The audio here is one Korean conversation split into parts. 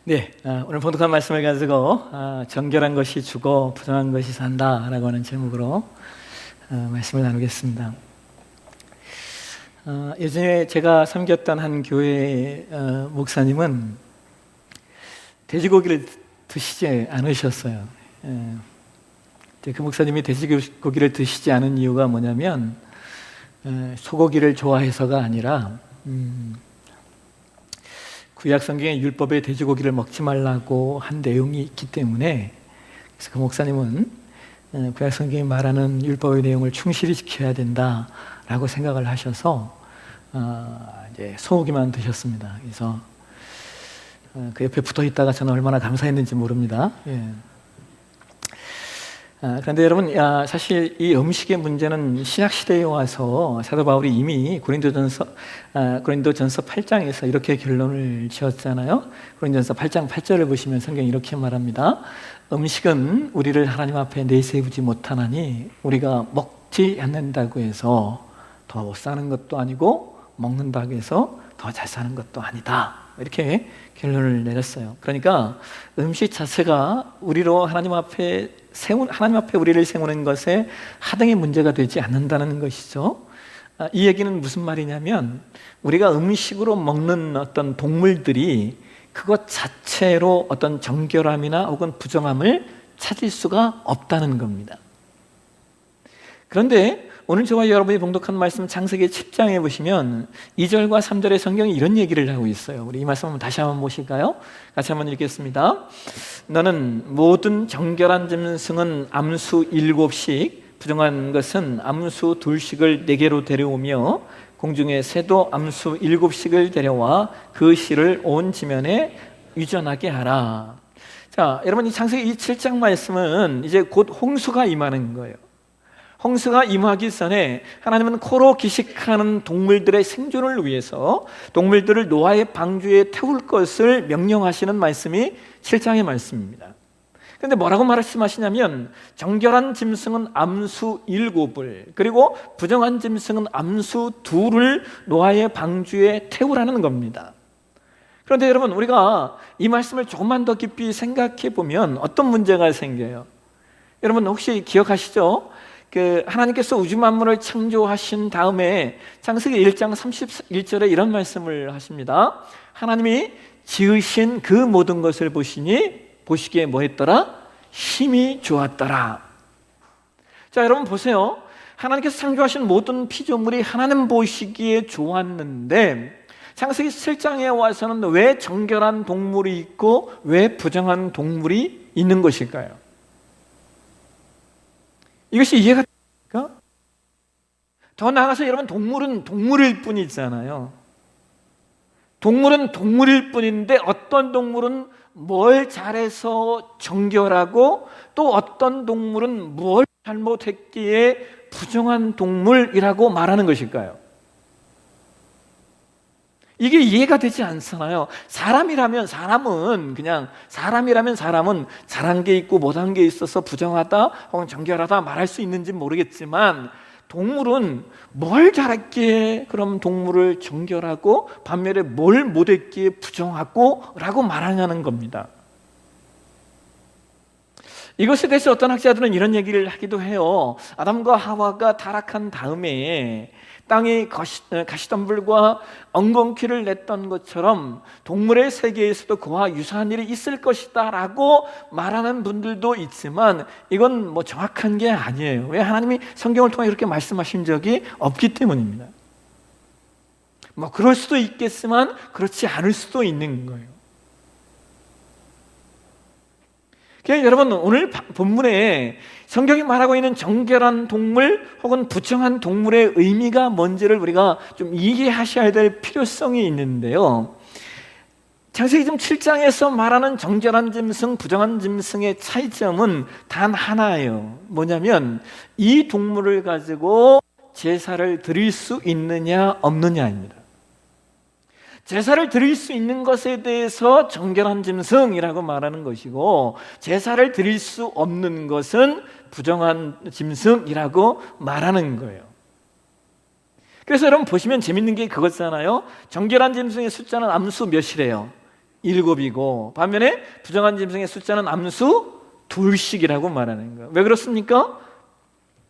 네, 오늘 본독한 말씀을 가지고 정결한 것이 주고 부정한 것이 산다라고 하는 제목으로 말씀을 나누겠습니다. 예전에 제가 섬겼던 한 교회 목사님은 돼지고기를 드시지 않으셨어요. 그 목사님이 돼지고기를 드시지 않은 이유가 뭐냐면 소고기를 좋아해서가 아니라 구약 성경의 율법에 돼지고기를 먹지 말라고 한 내용이 있기 때문에, 그래서 그 목사님은 구약 성경이 말하는 율법의 내용을 충실히 지켜야 된다라고 생각을 하셔서 이제 소고기만 드셨습니다. 그래서 그 옆에 붙어 있다가 저는 얼마나 감사했는지 모릅니다. 그런데 여러분, 사실 이 음식의 문제는 신약 시대에 와서 사도 바울이 이미 고린도전서 8장에서 이렇게 결론을 지었잖아요. 고린도전서 8장 8절을 보시면 성경이 이렇게 말합니다. 음식은 우리를 하나님 앞에 내세우지 못하나니 우리가 먹지 않는다고 해서 더 못 사는 것도 아니고 먹는다고 해서 더 잘 사는 것도 아니다, 이렇게 결론을 내렸어요. 그러니까 음식 자체가 우리로 하나님 앞에 우리를 세우는 것에 하등의 문제가 되지 않는다는 것이죠. 이 얘기는 무슨 말이냐면, 우리가 음식으로 먹는 어떤 동물들이 그것 자체로 어떤 정결함이나 혹은 부정함을 찾을 수가 없다는 겁니다. 그런데 오늘 저와 여러분이 봉독한 말씀 창세기 10장에 보시면 2절과 3절의 성경이 이런 얘기를 하고 있어요. 우리 이 말씀 다시 한번 보실까요? 같이 한번 읽겠습니다. 너는 모든 정결한 짐승은 암수 7씩, 부정한 것은 암수 2씩을 내게로 데려오며 공중의 새도 암수 7씩을 데려와 그 실을 온 지면에 유전하게 하라. 자, 여러분, 이 창세기 7장 말씀은 이제 곧 홍수가 임하는 거예요. 홍수가 임하기 전에 하나님은 코로 기식하는 동물들의 생존을 위해서 동물들을 노아의 방주에 태울 것을 명령하시는 말씀이 7장의 말씀입니다. 그런데 뭐라고 말씀하시냐면, 정결한 짐승은 암수 7을, 그리고 부정한 짐승은 암수 2를 노아의 방주에 태우라는 겁니다. 그런데 여러분, 우리가 이 말씀을 조금만 더 깊이 생각해 보면 어떤 문제가 생겨요? 여러분, 혹시 기억하시죠? 하나님께서 우주 만물을 창조하신 다음에 창세기 1장 31절에 이런 말씀을 하십니다. 하나님이 지으신 그 모든 것을 보시기에 뭐 했더라? 힘이 좋았더라. 자, 여러분 보세요. 하나님께서 창조하신 모든 피조물이 하나님 보시기에 좋았는데, 창세기 7장에 와서는 왜 정결한 동물이 있고 왜 부정한 동물이 있는 것일까요? 이것이 이해가 됩니까? 더 나아가서 여러분, 동물은 동물일 뿐이잖아요. 동물은 동물일 뿐인데 어떤 동물은 뭘 잘해서 정결하고 또 어떤 동물은 뭘 잘못했기에 부정한 동물이라고 말하는 것일까요? 이게 이해가 되지 않잖아요. 사람이라면 사람은 잘한 게 있고 못한 게 있어서 부정하다 혹은 정결하다 말할 수 있는지 모르겠지만, 동물은 뭘 잘했기에 그럼 동물을 정결하고 반면에 뭘 못했기에 부정하고 라고 말하냐는 겁니다. 이것에 대해서 어떤 학자들은 이런 얘기를 하기도 해요. 아담과 하와가 타락한 다음에 땅이 가시덤불과 엉겅퀴를 냈던 것처럼 동물의 세계에서도 그와 유사한 일이 있을 것이다 라고 말하는 분들도 있지만, 이건 정확한 게 아니에요. 왜? 하나님이 성경을 통해 이렇게 말씀하신 적이 없기 때문입니다. 그럴 수도 있겠지만 그렇지 않을 수도 있는 거예요. 여러분, 오늘 본문에 성경이 말하고 있는 정결한 동물 혹은 부정한 동물의 의미가 뭔지를 우리가 좀 이해하셔야 될 필요성이 있는데요. 창세기 7장에서 말하는 정결한 짐승, 부정한 짐승의 차이점은 단 하나예요. 뭐냐면, 이 동물을 가지고 제사를 드릴 수 있느냐 없느냐입니다. 제사를 드릴 수 있는 것에 대해서 정결한 짐승이라고 말하는 것이고, 제사를 드릴 수 없는 것은 부정한 짐승이라고 말하는 거예요. 그래서 여러분 보시면 재밌는 게 그거잖아요. 정결한 짐승의 숫자는 암수 몇이래요? 7이고 반면에 부정한 짐승의 숫자는 암수 2씩이라고 말하는 거예요. 왜 그렇습니까?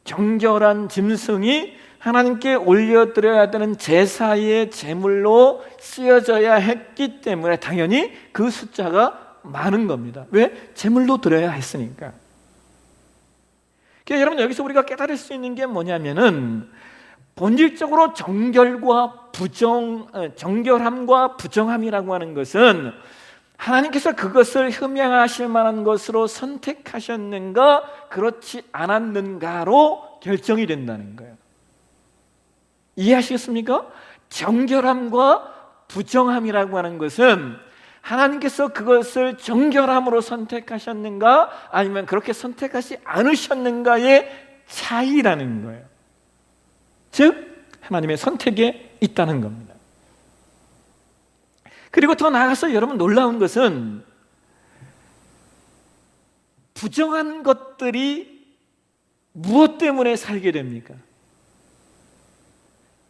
정결한 짐승이 하나님께 올려드려야 되는 제사의 제물로 쓰여져야 했기 때문에 당연히 그 숫자가 많은 겁니다. 왜? 제물로 드려야 했으니까. 그러니까 여러분, 여기서 우리가 깨달을 수 있는 게 뭐냐면은 본질적으로 정결함과 부정함이라고 하는 것은 하나님께서 그것을 흠양하실 만한 것으로 선택하셨는가 그렇지 않았는가로 결정이 된다는 거예요. 이해하시겠습니까? 정결함과 부정함이라고 하는 것은 하나님께서 그것을 정결함으로 선택하셨는가 아니면 그렇게 선택하지 않으셨는가의 차이라는 거예요. 즉 하나님의 선택에 있다는 겁니다. 그리고 더 나아가서 여러분, 놀라운 것은 부정한 것들이 무엇 때문에 살게 됩니까?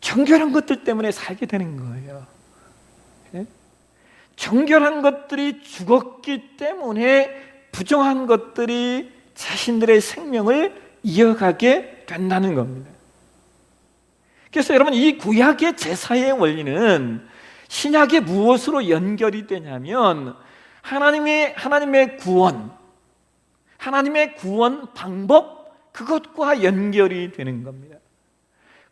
정결한 것들 때문에 살게 되는 거예요. 정결한 것들이 죽었기 때문에 부정한 것들이 자신들의 생명을 이어가게 된다는 겁니다. 그래서 여러분, 이 구약의 제사의 원리는 신약의 무엇으로 연결이 되냐면 하나님의 구원, 하나님의 구원 방법, 그것과 연결이 되는 겁니다.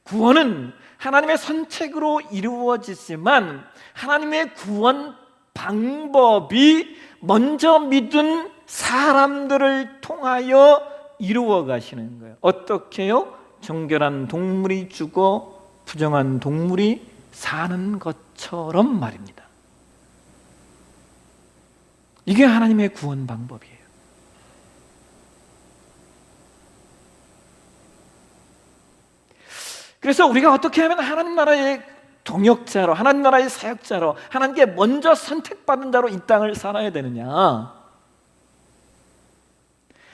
구원은 하나님의 선택으로 이루어지지만 하나님의 구원 방법이 먼저 믿은 사람들을 통하여 이루어 가시는 거예요. 어떻게요? 정결한 동물이 죽어 부정한 동물이 사는 것처럼 말입니다. 이게 하나님의 구원 방법이에요. 그래서 우리가 어떻게 하면 하나님 나라의 동역자로, 하나님 나라의 사역자로, 하나님께 먼저 선택받은 자로 이 땅을 살아야 되느냐?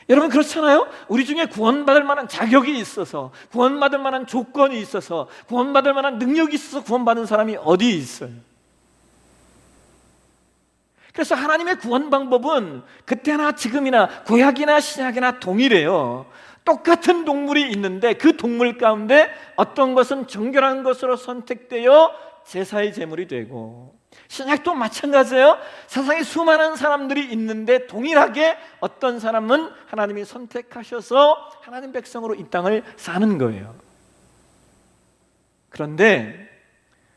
여러분, 그렇잖아요? 우리 중에 구원받을 만한 자격이 있어서, 구원받을 만한 조건이 있어서, 구원받을 만한 능력이 있어서 구원받은 사람이 어디 있어요? 그래서 하나님의 구원 방법은 그때나 지금이나 구약이나 신약이나 동일해요. 똑같은 동물이 있는데 그 동물 가운데 어떤 것은 정결한 것으로 선택되어 제사의 제물이 되고, 신약도 마찬가지예요. 세상에 수많은 사람들이 있는데 동일하게 어떤 사람은 하나님이 선택하셔서 하나님 백성으로 이 땅을 사는 거예요. 그런데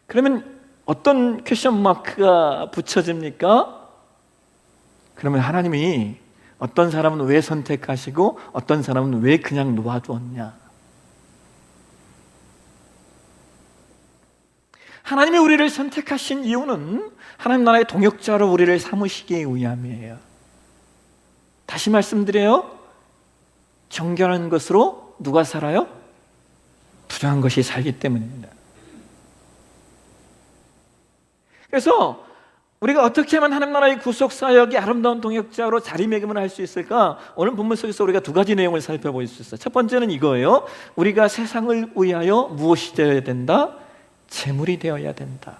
그러면 어떤 퀘션 마크가 붙여집니까? 그러면 하나님이 어떤 사람은 왜 선택하시고 어떤 사람은 왜 그냥 놓아두었냐? 하나님이 우리를 선택하신 이유는 하나님 나라의 동역자로 우리를 삼으시기 위함이에요. 다시 말씀드려요. 정결한 것으로 누가 살아요? 부정한 것이 살기 때문입니다. 그래서 우리가 어떻게 하면 하나님 나라의 구속사역의 아름다운 동역자로 자리매김을 할 수 있을까? 오늘 본문 속에서 우리가 두 가지 내용을 살펴볼 수 있어요. 첫 번째는 이거예요. 우리가 세상을 위하여 무엇이 되어야 된다? 제물이 되어야 된다.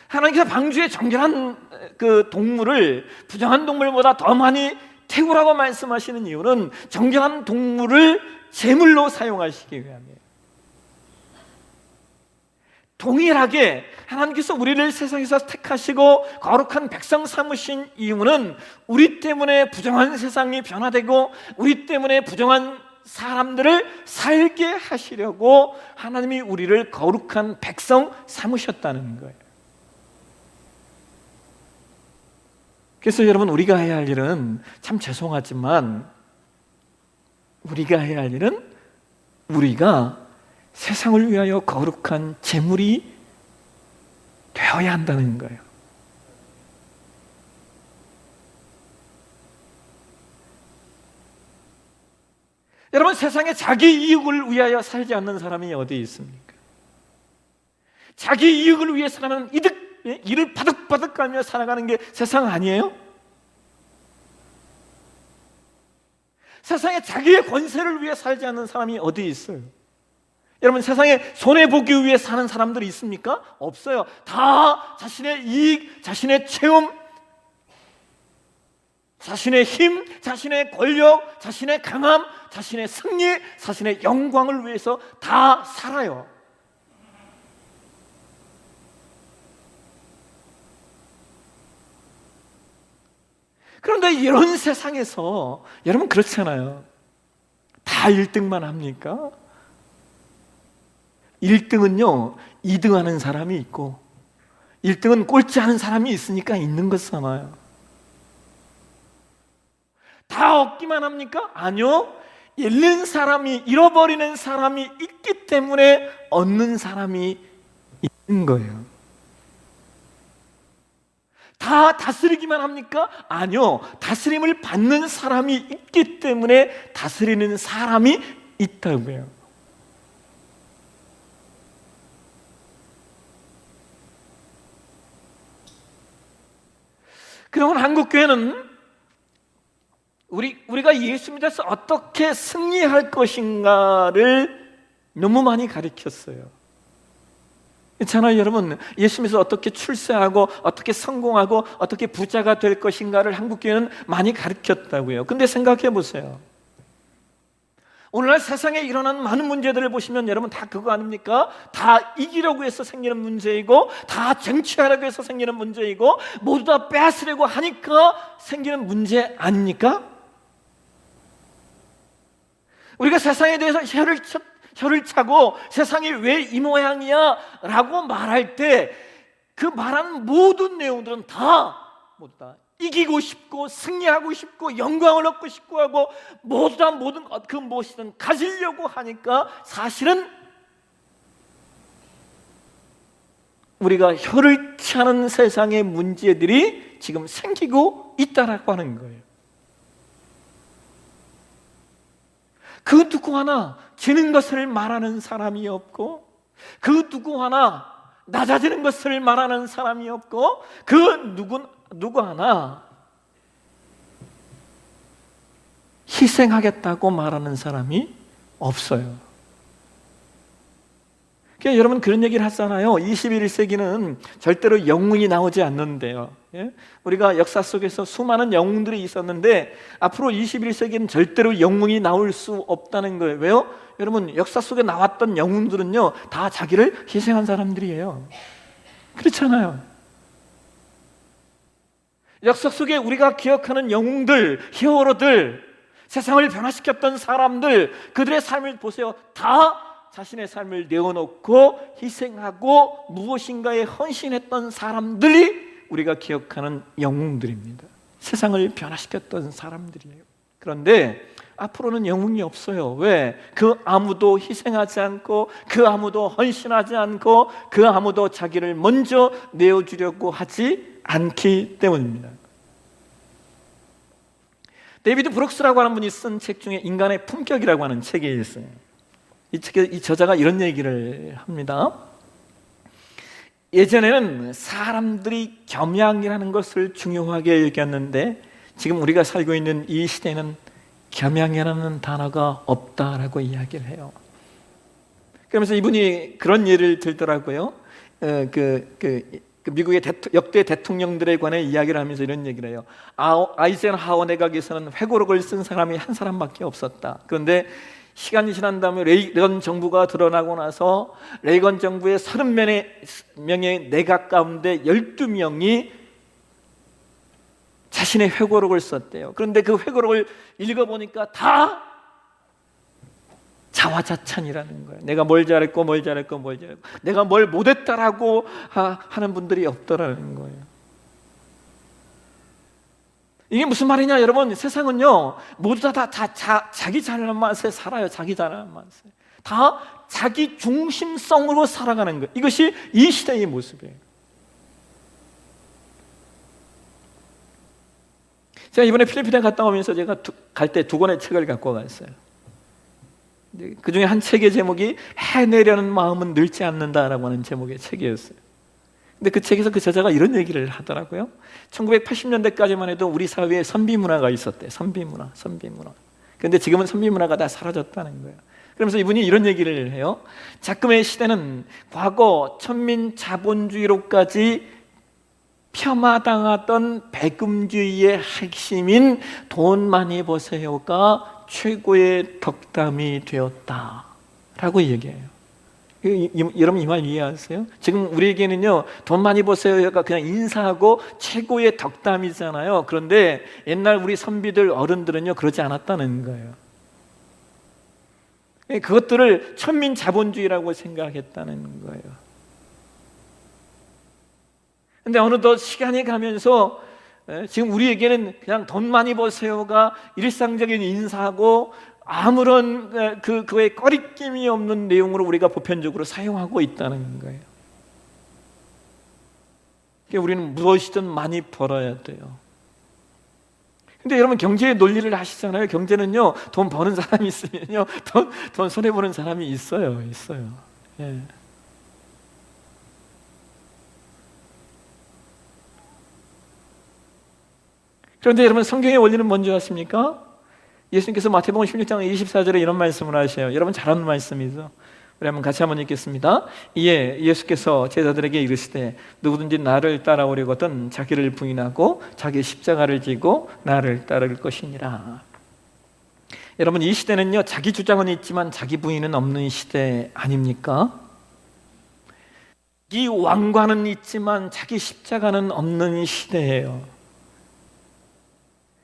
하나님께서 방주에 정결한 그 동물을 부정한 동물보다 더 많이 태우라고 말씀하시는 이유는 정결한 동물을 제물로 사용하시기 위함이에요. 동일하게 하나님께서 우리를 세상에서 택하시고 거룩한 백성 삼으신 이유는 우리 때문에 부정한 세상이 변화되고 우리 때문에 부정한 사람들을 살게 하시려고 하나님이 우리를 거룩한 백성 삼으셨다는 거예요. 그래서 여러분, 우리가 해야 할 일은, 참 죄송하지만 우리가 해야 할 일은 우리가 세상을 위하여 거룩한 제물이 되어야 한다는 거예요. 여러분, 세상에 자기 이익을 위하여 살지 않는 사람이 어디 있습니까? 자기 이익을 위해 살아가는 이를 바득바득 가며 살아가는 게 세상 아니에요? 세상에 자기의 권세를 위해 살지 않는 사람이 어디 있어요? 여러분, 세상에 손해보기 위해 사는 사람들이 있습니까? 없어요. 다 자신의 이익, 자신의 체험, 자신의 힘, 자신의 권력, 자신의 강함, 자신의 승리, 자신의 영광을 위해서 다 살아요. 그런데 이런 세상에서 여러분 그렇잖아요. 다 1등만 합니까? 1등은요 2등 하는 사람이 있고 1등은 꼴찌하는 사람이 있으니까 있는 거잖아요. 다 얻기만 합니까? 아니요. 잃는 사람이, 잃어버리는 사람이 있기 때문에 얻는 사람이 있는 거예요. 다 다스리기만 합니까? 아니요. 다스림을 받는 사람이 있기 때문에 다스리는 사람이 있다고요. 그러면 한국교회는 우리가 예수 믿어서 어떻게 승리할 것인가를 너무 많이 가르쳤어요. 있잖아요, 여러분. 예수 믿어서 어떻게 출세하고 어떻게 성공하고 어떻게 부자가 될 것인가를 한국교회는 많이 가르쳤다고요. 근데 생각해 보세요. 오늘날 세상에 일어나는 많은 문제들을 보시면 여러분 다 그거 아닙니까? 다 이기려고 해서 생기는 문제이고 다 쟁취하려고 해서 생기는 문제이고 모두 다 빼앗으려고 하니까 생기는 문제 아닙니까? 우리가 세상에 대해서 혀를 차고 세상이 왜 이 모양이야? 라고 말할 때 그 말하는 모든 내용들은 다 모두 다 이기고 싶고 승리하고 싶고 영광을 얻고 싶고 하고 모두 다 모든 그 무엇이든 가지려고 하니까 사실은 우리가 혀를 차는 세상의 문제들이 지금 생기고 있다라고 하는 거예요. 그 누구 하나 지는 것을 말하는 사람이 없고 그 누구 하나 낮아지는 것을 말하는 사람이 없고 그 누구 하나 희생하겠다고 말하는 사람이 없어요. 그러니까 여러분 그런 얘기를 하잖아요. 21세기는 절대로 영웅이 나오지 않는데요. 예? 우리가 역사 속에서 수많은 영웅들이 있었는데 앞으로 21세기는 절대로 영웅이 나올 수 없다는 거예요. 왜요? 여러분 역사 속에 나왔던 영웅들은요 다 자기를 희생한 사람들이에요. 그렇잖아요. 역사 속에 우리가 기억하는 영웅들, 히어로들, 세상을 변화시켰던 사람들, 그들의 삶을 보세요. 다 자신의 삶을 내어놓고 희생하고 무엇인가에 헌신했던 사람들이 우리가 기억하는 영웅들입니다. 세상을 변화시켰던 사람들이에요. 그런데 앞으로는 영웅이 없어요. 왜? 그 아무도 희생하지 않고 그 아무도 헌신하지 않고 그 아무도 자기를 먼저 내어주려고 하지 않기 때문입니다. 데이비드 브룩스라고 하는 분이 쓴 책 중에 인간의 품격이라고 하는 책이 있어요. 이 책의 저자가 이런 얘기를 합니다. 예전에는 사람들이 겸양이라는 것을 중요하게 여겼는데 지금 우리가 살고 있는 이 시대는 겸양이라는 단어가 없다라고 이야기를 해요. 그러면서 이분이 그런 예를 들더라고요. 미국의 역대 대통령들에 관해 이야기를 하면서 이런 얘기를 해요. 아이젠하워 내각에서는 회고록을 쓴 사람이 한 사람밖에 없었다. 그런데 시간이 지난 다음에 레이건 정부가 드러나고 나서 레이건 정부의 30명의 내각 가운데 12명이 자신의 회고록을 썼대요. 그런데 그 회고록을 읽어보니까 다 자화자찬이라는 거예요. 내가 뭘 잘했고 내가 뭘 못했다라고 하는 분들이 없더라는 거예요. 이게 무슨 말이냐 여러분, 세상은요 모두 다 자기 잘난 맛에 살아요. 자기 잘난 맛에 다 자기 중심성으로 살아가는 거예요. 이것이 이 시대의 모습이에요. 제가 이번에 필리핀에 갔다 오면서 제가 갈 때 2권의 책을 갖고 갔어요. 그 중에 한 책의 제목이 해내려는 마음은 늙지 않는다라고 하는 제목의 책이었어요. 근데 그 책에서 그 저자가 이런 얘기를 하더라고요. 1980년대까지만 해도 우리 사회에 선비 문화가 있었대. 선비 문화. 그런데 지금은 선비 문화가 다 사라졌다는 거예요. 그러면서 이분이 이런 얘기를 해요. 작금의 시대는 과거 천민 자본주의로까지 폄하당하던 배금주의의 핵심인 돈 많이 버세요가 최고의 덕담이 되었다라고 얘기해요. 여러분 이 말 이해하세요? 지금 우리에게는요, 돈 많이 버세요가 그냥 인사하고 최고의 덕담이잖아요. 그런데 옛날 우리 선비들 어른들은요, 그러지 않았다는 거예요. 그것들을 천민 자본주의라고 생각했다는 거예요. 근데 어느덧 시간이 가면서 지금 우리에게는 그냥 돈 많이 버세요가 일상적인 인사하고 아무런 그거에 꺼리낌이 없는 내용으로 우리가 보편적으로 사용하고 있다는 거예요. 그러니까 우리는 무엇이든 많이 벌어야 돼요. 근데 여러분 경제의 논리를 아시잖아요. 경제는요, 돈 버는 사람이 있으면요, 돈 손해 보는 사람이 있어요. 예. 그런데 여러분 성경의 원리는 뭔지 아십니까? 예수님께서 마태복음 16장 24절에 이런 말씀을 하셔요. 여러분 잘 아는 말씀이죠. 우리 한번 같이 한번 읽겠습니다. 이에 예수께서 제자들에게 이르시되 누구든지 나를 따라오려거든 자기를 부인하고 자기 십자가를 지고 나를 따를 것이니라. 여러분 이 시대는요, 자기 주장은 있지만 자기 부인은 없는 시대 아닙니까? 이 왕관은 있지만 자기 십자가는 없는 시대예요.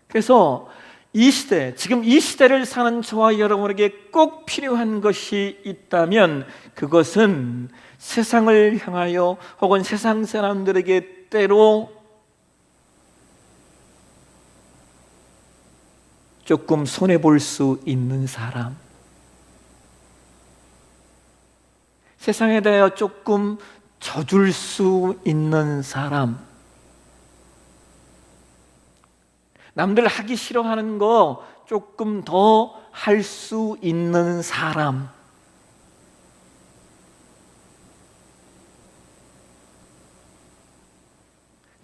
그래서 이 시대, 지금 이 시대를 사는 저와 여러분에게 꼭 필요한 것이 있다면 그것은 세상을 향하여 혹은 세상 사람들에게 때로 조금 손해볼 수 있는 사람, 세상에 대하여 조금 져줄 수 있는 사람, 남들 하기 싫어하는 거 조금 더 할 수 있는 사람,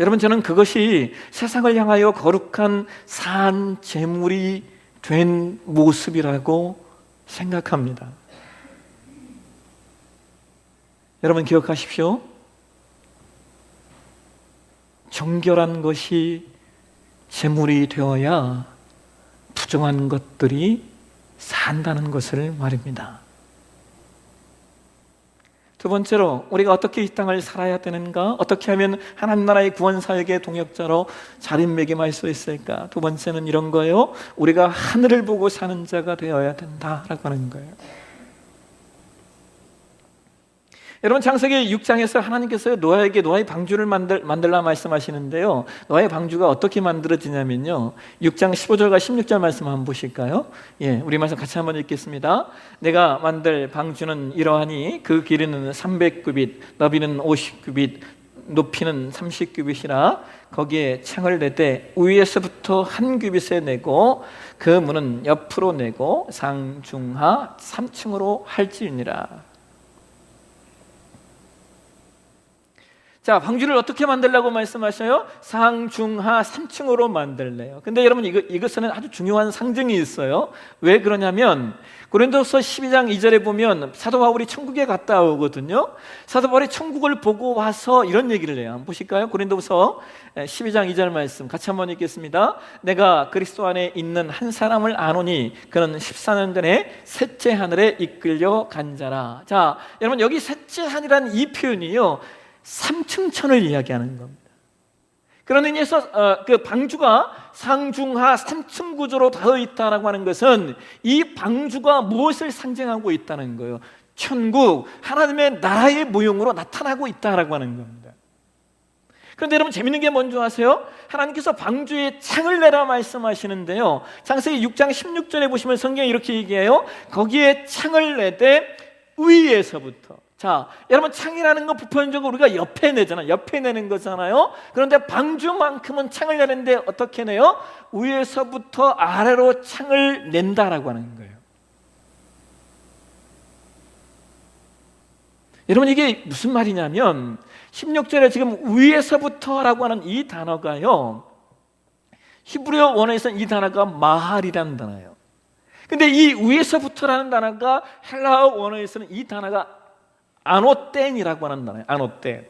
여러분 저는 그것이 세상을 향하여 거룩한 산 제물이 된 모습이라고 생각합니다. 여러분 기억하십시오. 정결한 것이 제물이 되어야 부정한 것들이 산다는 것을 말입니다. 두 번째로 우리가 어떻게 이 땅을 살아야 되는가? 어떻게 하면 하나님 나라의 구원 사역의 동역자로 자리매김할 수 있을까? 두 번째는 이런 거예요. 우리가 하늘을 보고 사는 자가 되어야 된다라고 하는 거예요. 여러분 창세기 6장에서 하나님께서 노아에게 노아의 방주를 만들라 말씀하시는데요, 노아의 방주가 어떻게 만들어지냐면요, 6장 15절과 16절 말씀 한번 보실까요? 예, 우리 말씀 같이 한번 읽겠습니다. 내가 만들 방주는 이러하니 그 길이는 300규빗, 너비는 50규빗, 높이는 30규빗이라 거기에 창을 내되 위에서부터 한 규빗에 내고 그 문은 옆으로 내고 상중하 3층으로 할지니라. 자, 방주를 어떻게 만들라고 말씀하셔요? 상중하 3층으로 만들래요. 근데 여러분 이것은 아주 중요한 상징이 있어요. 왜 그러냐면 고린도서 12장 2절에 보면 사도 바울이 천국에 갔다 오거든요. 사도 바울이 천국을 보고 와서 이런 얘기를 해요. 한번 보실까요? 고린도서 12장 2절 말씀 같이 한번 읽겠습니다. 내가 그리스도 안에 있는 한 사람을 아노니 그는 14년 전에 셋째 하늘에 이끌려 간 자라. 자, 여러분 여기 셋째 하늘이라는 이 표현이요, 3층 천을 이야기하는 겁니다. 그런 의미에서 그 방주가 상중하 3층 구조로 되어 있다라고 하는 것은 이 방주가 무엇을 상징하고 있다는 거예요? 천국, 하나님의 나라의 모형으로 나타나고 있다라고 하는 겁니다. 그런데 여러분 재밌는 게 뭔지 아세요? 하나님께서 방주에 창을 내라 말씀하시는데요, 창세기 6장 16절에 보시면 성경이 이렇게 얘기해요. 거기에 창을 내되 위에서부터. 자, 여러분 창이라는 건 보편적으로 우리가 옆에 내잖아요. 옆에 내는 거잖아요. 그런데 방주만큼은 창을 내는데 어떻게 내요? 위에서부터 아래로 창을 낸다라고 하는 거예요. 여러분 이게 무슨 말이냐면 16절에 지금 위에서부터라고 하는 이 단어가요, 히브리어 원어에서는 이 단어가 마할이라는 단어예요. 근데 이 위에서부터라는 단어가 헬라어 원어에서는 이 단어가 아노텐이라고 하는 단어예요. 아노텐.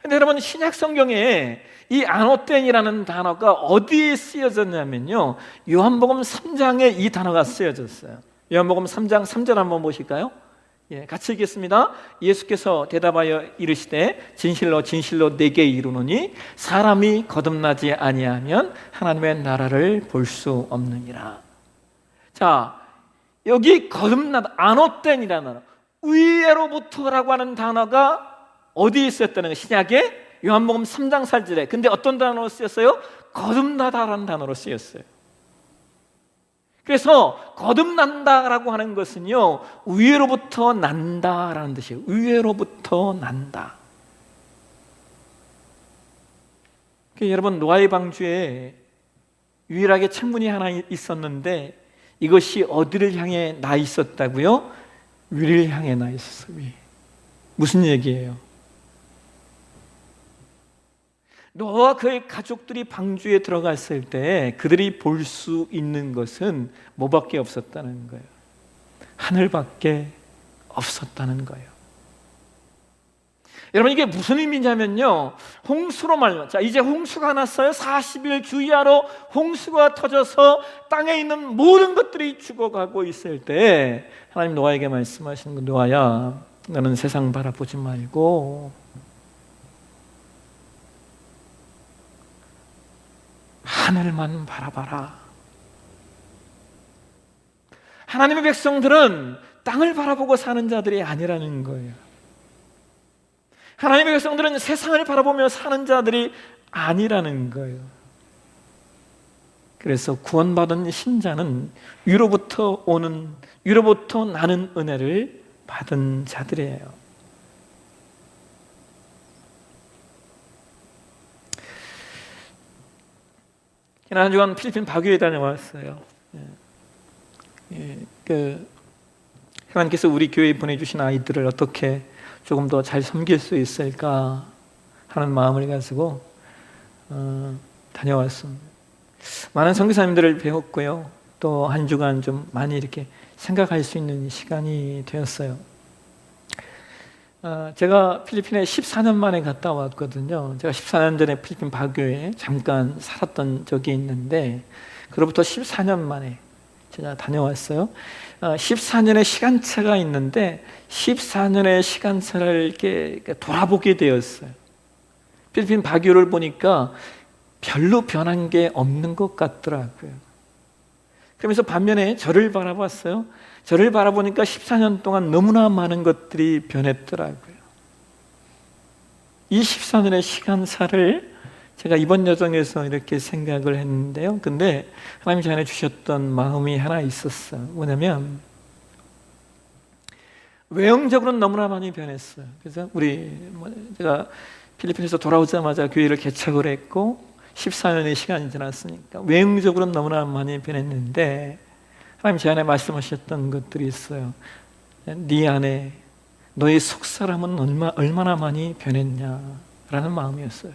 근데 여러분, 신약 성경에 이 아노텐이라는 단어가 어디에 쓰여졌냐면요, 요한복음 3장에 이 단어가 쓰여졌어요. 요한복음 3장 3절 한번 보실까요? 같이 읽겠습니다. 예수께서 대답하여 이르시되 진실로 진실로 내게 이르노니 사람이 거듭나지 아니하면 하나님의 나라를 볼 수 없느니라. 자, 여기 거듭나다, 아노텐이라는 단어, 위에로부터라고 하는 단어가 어디에 쓰였다는 거예요? 신약에 요한복음 3장 4절에. 근데 어떤 단어로 쓰였어요? 거듭나다라는 단어로 쓰였어요. 그래서 거듭난다라고 하는 것은요, 위로부터 난다라는 뜻이에요. 위로부터 난다. 여러분, 노아의 방주에 유일하게 창문이 하나 있었는데 이것이 어디를 향해 나 있었다고요? 위를 향해 나 있었어요. 위. 무슨 얘기예요? 노아와 그의 가족들이 방주에 들어갔을 때 그들이 볼 수 있는 것은 뭐밖에 없었다는 거예요? 하늘밖에 없었다는 거예요. 여러분, 이게 무슨 의미냐면요, 홍수로 말미암아, 자, 이제 홍수가 났어요. 40일 주야로 홍수가 터져서 땅에 있는 모든 것들이 죽어가고 있을 때 하나님 노아에게 말씀하시는 거, 노아야, 너는 세상 바라보지 말고 하늘만 바라봐라. 하나님의 백성들은 땅을 바라보고 사는 자들이 아니라는 거예요. 하나님의 백성들은 세상을 바라보며 사는 자들이 아니라는 거예요. 그래서 구원받은 신자는 위로부터 나는 은혜를 받은 자들이에요. 지난 한 주간 필리핀 바교에 다녀왔어요. 하나님께서 우리 교회에 보내주신 아이들을 어떻게 조금 더 잘 섬길 수 있을까 하는 마음을 가지고 다녀왔습니다. 많은 선교사님들을 배웠고요. 또 한 주간 좀 많이 이렇게 생각할 수 있는 시간이 되었어요. 제가 필리핀에 14년 만에 갔다 왔거든요. 제가 14년 전에 필리핀 바교에 잠깐 살았던 적이 있는데 그로부터 14년 만에 제가 다녀왔어요. 14년의 시간차가 있는데 14년의 시간차를 이렇게 돌아보게 되었어요. 필리핀 바교를 보니까 별로 변한 게 없는 것 같더라고요. 그러면서 반면에 저를 바라봤어요. 저를 바라보니까 14년 동안 너무나 많은 것들이 변했더라고요. 이 14년의 시간차를 제가 이번 여정에서 이렇게 생각을 했는데요. 근데 하나님이 제 안에 주셨던 마음이 하나 있었어요. 뭐냐면 외형적으로는 너무나 많이 변했어요. 그래서 제가 필리핀에서 돌아오자마자 교회를 개척을 했고 14년의 시간이 지났으니까 외형적으로는 너무나 많이 변했는데 하나님 제 안에 말씀하셨던 것들이 있어요. 네 안에 너의 속사람은 얼마나 많이 변했냐라는 마음이었어요.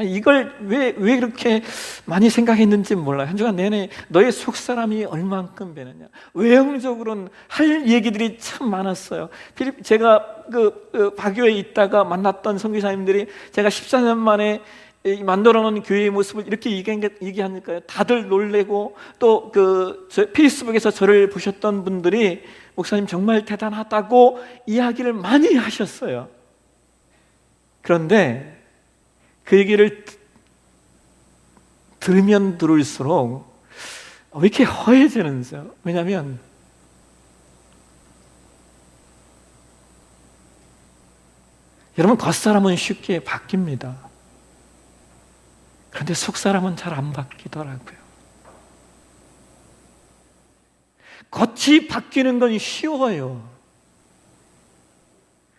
이걸 왜 이렇게 많이 생각했는지 몰라요. 한 주간 내내 너의 속사람이 얼만큼 변했냐. 외형적으로는 할 얘기들이 참 많았어요. 제가 바교에 있다가 만났던 선교사님들이 제가 14년 만에 만들어 놓은 교회의 모습을 이렇게 얘기하니까요, 다들 놀래고 또 페이스북에서 저를 보셨던 분들이 목사님 정말 대단하다고 이야기를 많이 하셨어요. 그런데 그 얘기를 들으면 들을수록 왜 이렇게 허해지는지요? 왜냐하면 여러분, 겉사람은 쉽게 바뀝니다. 그런데 속사람은 잘 안 바뀌더라고요. 겉이 바뀌는 건 쉬워요.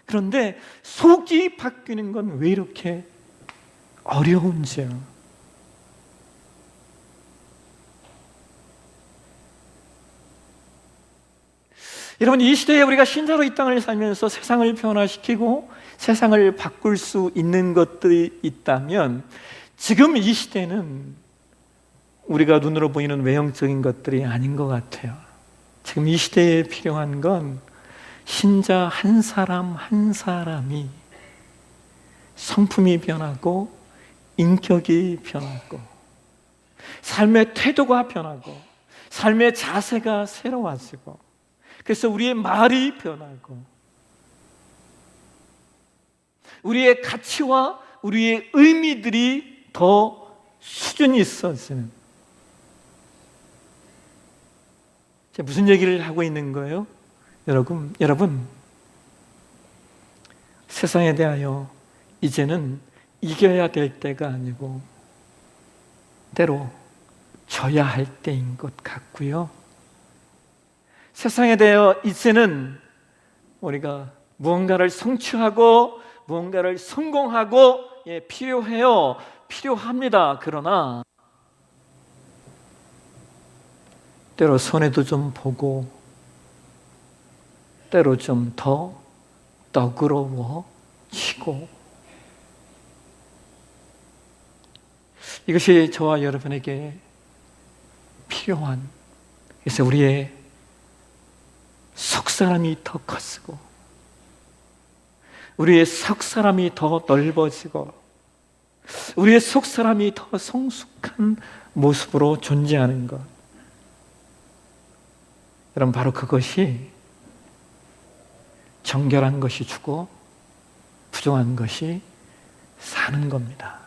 그런데 속이 바뀌는 건 왜 이렇게 어려운지요? 여러분, 이 시대에 우리가 신자로 이 땅을 살면서 세상을 변화시키고 세상을 바꿀 수 있는 것들이 있다면 지금 이 시대는 우리가 눈으로 보이는 외형적인 것들이 아닌 것 같아요. 지금 이 시대에 필요한 건 신자 한 사람 한 사람이 성품이 변하고 인격이 변하고 삶의 태도가 변하고 삶의 자세가 새로워지고, 그래서 우리의 말이 변하고 우리의 가치와 우리의 의미들이 더 수준이 있어지는, 무슨 얘기를 하고 있는 거예요? 여러분 세상에 대하여 이제는 이겨야 될 때가 아니고 때로 져야 할 때인 것 같고요. 세상에 대하여 이제는 우리가 무언가를 성취하고 무언가를 성공하고 필요해요. 필요합니다. 그러나 때로 손해도 좀 보고 때로 좀 더 너그러워지고, 이것이 저와 여러분에게 필요한, 그래서 우리의 속사람이 더 커지고 우리의 속사람이 더 넓어지고 우리의 속사람이 더 성숙한 모습으로 존재하는 것, 여러분 바로 그것이 정결한 것이 주고 부정한 것이 사는 겁니다.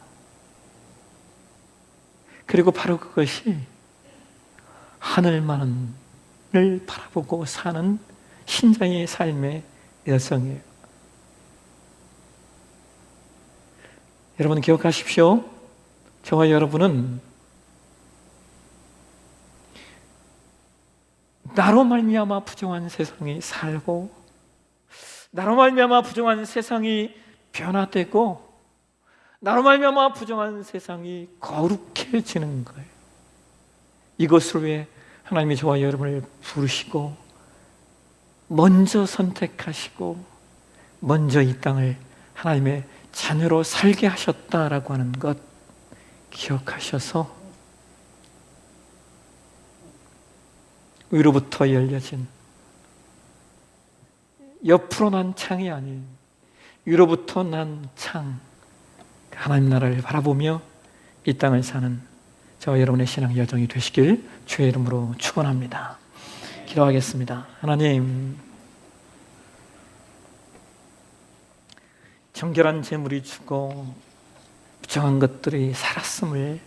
그리고 바로 그것이 하늘만을 바라보고 사는 신자의 삶의 여정이에요. 여러분 기억하십시오. 저와 여러분은 나로 말미암아 부정한 세상이 살고 나로 말미암아 부정한 세상이 변화되고 나로 말미암아 부정한 세상이 거룩해지는 거예요. 이것을 위해 하나님이 저와 여러분을 부르시고 먼저 선택하시고 먼저 이 땅을 하나님의 자녀로 살게 하셨다라고 하는 것 기억하셔서 위로부터 열려진 옆으로 난 창이 아닌 위로부터 난 창, 하나님 나라를 바라보며 이 땅을 사는 저와 여러분의 신앙 여정이 되시길 주의 이름으로 축원합니다. 기도하겠습니다. 하나님, 정결한 재물이 주고 부정한 것들이 살았음을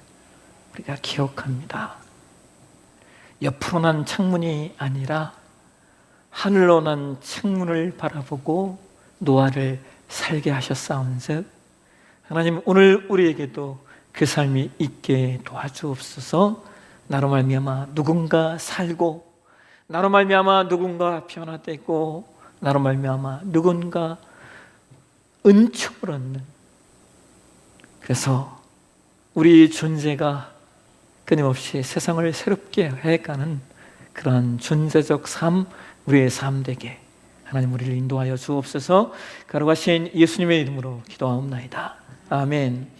우리가 기억합니다. 옆으로 난 창문이 아니라 하늘로 난 창문을 바라보고 노아를 살게 하셨사온즉 하나님, 오늘 우리에게도 그 삶이 있게 도와주옵소서. 나로 말미암아 누군가 살고 나로 말미암아 누군가 변화되고 나로 말미암아 누군가 은총을 얻는, 그래서 우리 존재가 끊임없이 세상을 새롭게 해가는 그러한 존재적 삶, 우리의 삶 되게 하나님 우리를 인도하여 주옵소서. 거룩하신 예수님의 이름으로 기도하옵나이다. 아멘.